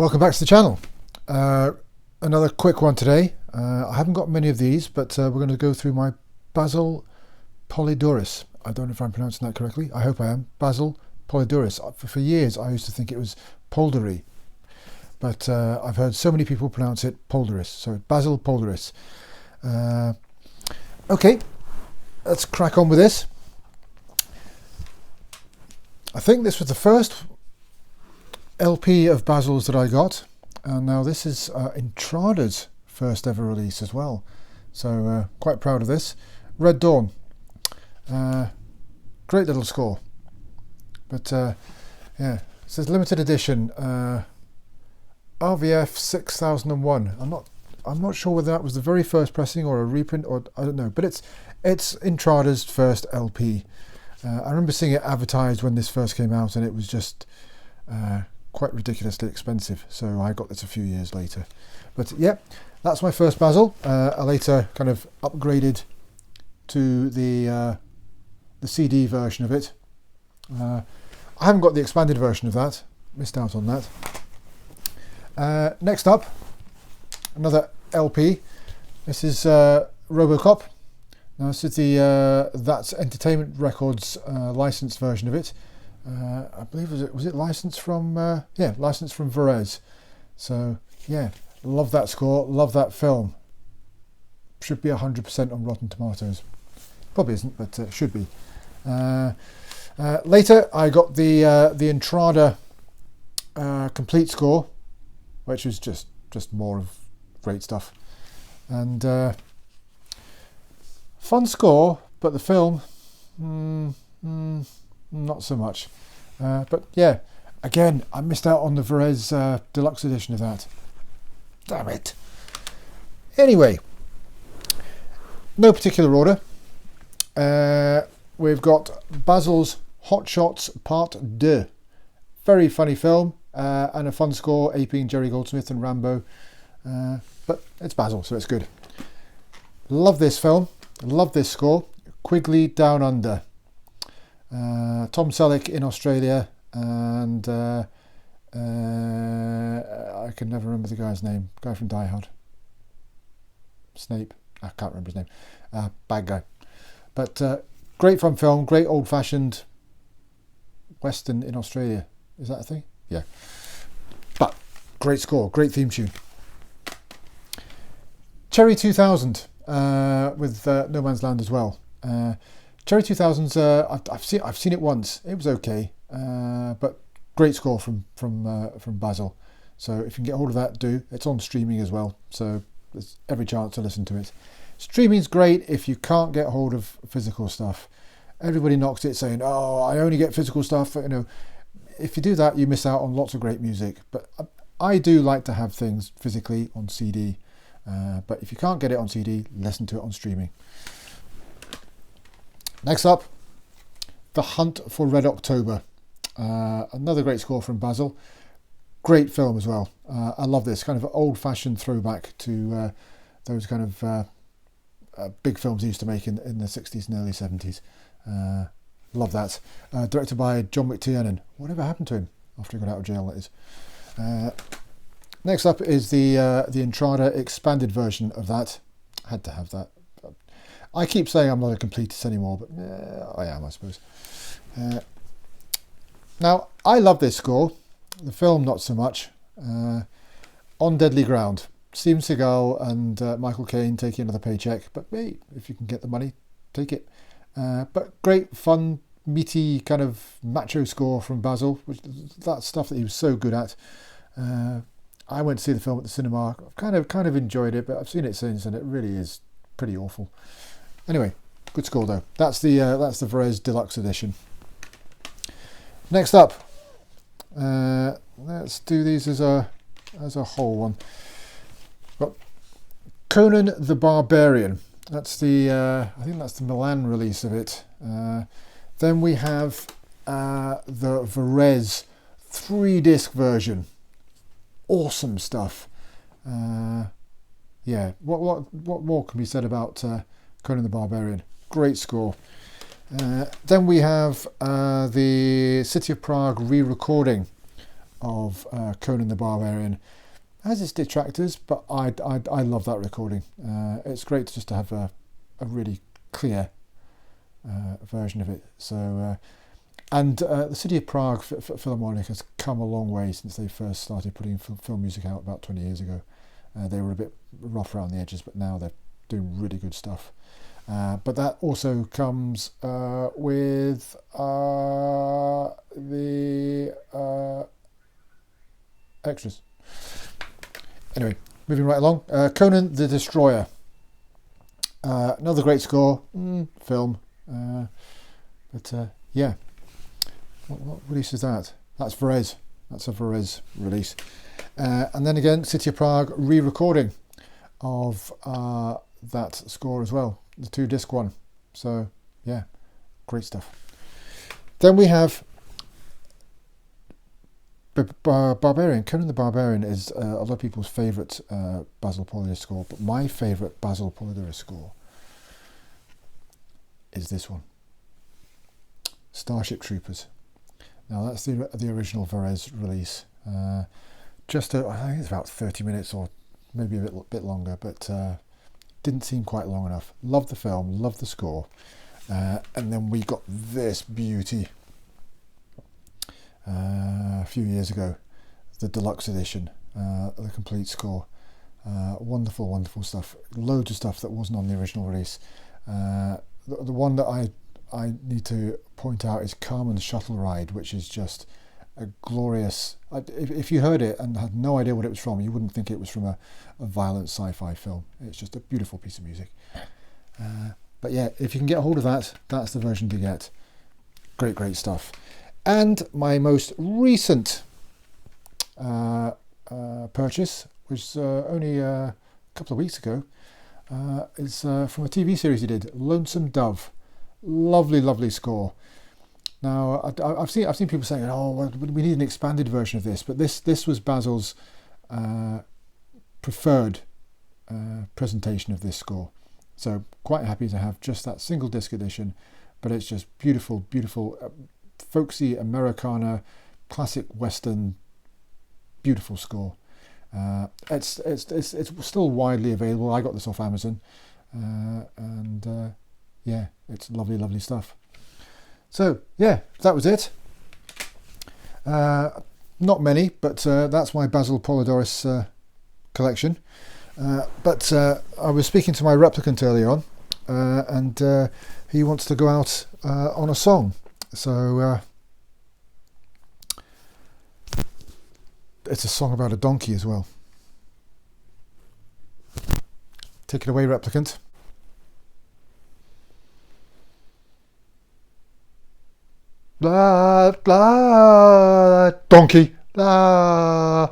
Welcome back to the channel. Another quick one today. I haven't got many of these, but we're going to go through my Basil Poledouris. I don't know if I'm pronouncing that correctly. I hope I am. Basil Poledouris. For years I used to think it was Poledouris, but I've heard so many people pronounce it Poledouris. So Basil Poledouris. Okay, let's crack on with this. I think this was the first LP of Basil's that I got, and now this is Entrada's first ever release as well, so quite proud of this. Red Dawn, great little score, but yeah, it says limited edition, RVF 6001. I'm not sure whether that was the very first pressing or a reprint, or I don't know, but it's Entrada's first LP. I remember seeing it advertised when this first came out, and it was just quite ridiculously expensive, so I got this a few years later. But yeah, that's my first Basil. I later kind of upgraded to the CD version of it. I haven't got the expanded version of that, missed out on that. Next up, another LP. This is Robocop. Now this is the That's Entertainment Records licensed version of it. I believe was it licensed from licensed from Varese. So yeah, love that score, love that film. Should be 100% on Rotten Tomatoes. Probably isn't, but should be. Later I got the Entrada complete score, which was just more of great stuff, and fun score, but the film not so much. But yeah, again, I missed out on the Varese deluxe edition of that. Damn it. Anyway, no particular order. We've got Basil's Hotshots Part 2. Very funny film, and a fun score, aping Jerry Goldsmith and Rambo. But it's Basil, so it's good. Love this film. Love this score. Quigley Down Under. Tom Selleck in Australia, and I can never remember the guy's name. Guy from Die Hard. Snape. I can't remember his name. Bad guy. But great fun film. Great old-fashioned Western in Australia. Is that a thing? Yeah. But great score. Great theme tune. Cherry 2000 with No Man's Land as well. Cherry 2000's I've seen it once. It was okay, but great score from Basil. So if you can get hold of that, do. It's on streaming as well, so there's every chance to listen to it. Streaming's great if you can't get hold of physical stuff. Everybody knocks it saying, "Oh, I only get physical stuff." You know, if you do that, you miss out on lots of great music. But I do like to have things physically on CD. But if you can't get it on CD, listen to it on streaming. Next up, The Hunt for Red October. Another great score from Basil. Great film as well. I love this kind of old-fashioned throwback to those kind of big films he used to make in the 60s and early 70s. Love that. Directed by John McTiernan. Whatever happened to him after he got out of jail, that is. Next up is the Entrada expanded version of that. Had to have that. I keep saying I'm not a completist anymore, but I am, I suppose. Now, I love this score. The film, not so much. On Deadly Ground. Steven Seagal and Michael Caine taking another paycheck, but hey, if you can get the money, take it. But great, fun, meaty, kind of macho score from Basil, which that's stuff that he was so good at. I went to see the film at the cinema. I've kind of enjoyed it, but I've seen it since, and it really is pretty awful. Anyway, good score though. That's the Varese deluxe edition. Next up, let's do these as a whole one. Got Conan the Barbarian. That's the I think that's the Milan release of it. Then we have the Varese 3-disc version. Awesome stuff. Yeah. What more can be said about Conan the Barbarian? Great score. Then we have the City of Prague re-recording of Conan the Barbarian has its detractors, but I love that recording. It's great just to have a really clear version of it. So, and the City of Prague Philharmonic has come a long way since they first started putting film music out about 20 years ago. They were a bit rough around the edges, but now they're doing really good stuff. But that also comes with the extras. Anyway, moving right along. Conan the Destroyer. Another great score. Film. But yeah. What release is that? That's Varese. That's a Varese release. And then again, City of Prague re-recording of that score as well. The 2-disc one. So yeah, great stuff. Then we have Barbarian. Conan the Barbarian is a lot of people's favourite Basil Poledouris score, but my favourite Basil Poledouris score is this one. Starship Troopers. Now that's the original Varese release. I think it's about 30 minutes or maybe a bit longer, but didn't seem quite long enough. Loved the film, loved the score, and then we got this beauty a few years ago, the deluxe edition, the complete score. Wonderful, wonderful stuff. Loads of stuff that wasn't on the original release. The one that I need to point out is Carmen's Shuttle Ride, which is just a glorious... If you heard it and had no idea what it was from, you wouldn't think it was from a violent sci-fi film. It's just a beautiful piece of music. But yeah, if you can get hold of that, that's the version to get. Great, great stuff. And my most recent purchase, which was only a couple of weeks ago, is from a TV series he did, Lonesome Dove. Lovely, lovely score. Now, I've seen people saying, "Oh, well, we need an expanded version of this," but this was Basil's preferred presentation of this score. So quite happy to have just that single disc edition, but it's just beautiful, beautiful, folksy Americana, classic Western, beautiful score. It's still widely available. I got this off Amazon, and yeah, it's lovely, lovely stuff. So yeah, that was it. Not many, but that's my Basil Poledouris collection. But I was speaking to my replicant earlier on, and he wants to go out on a song. So it's a song about a donkey as well. Take it away, replicant. Blah, blah, donkey, blah.